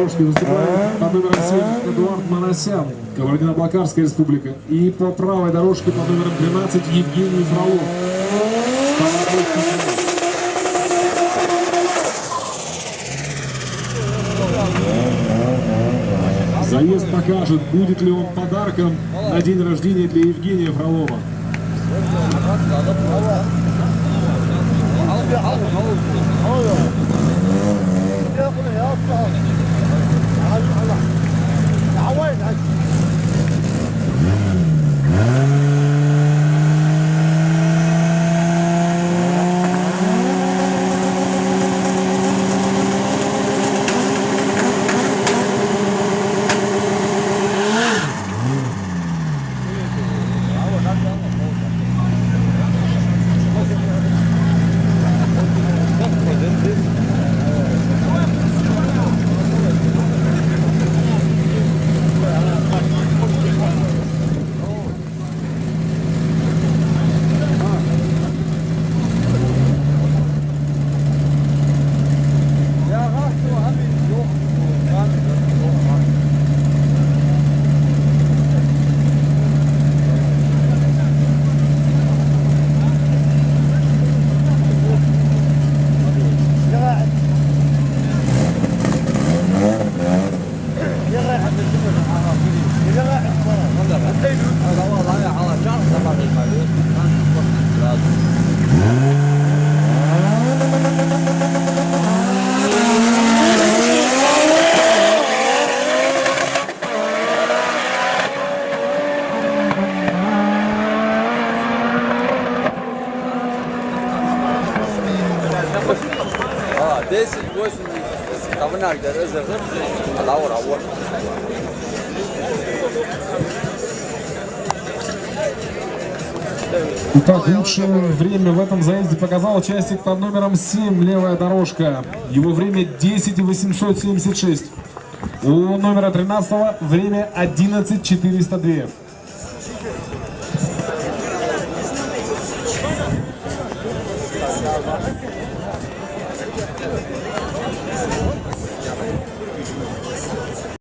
дорожке выступает под номером 7 Эдуард Манасян, Кабардино-Балкарская республика. И по правой дорожке под номером 12 Евгений Фролов. Заезд покажет, будет ли он подарком на день рождения для Евгения Фролова. Итак, лучшее время в этом заезде показал участник под номером 7, левая дорожка. Его время 10,876. У номера 13 время 11,402.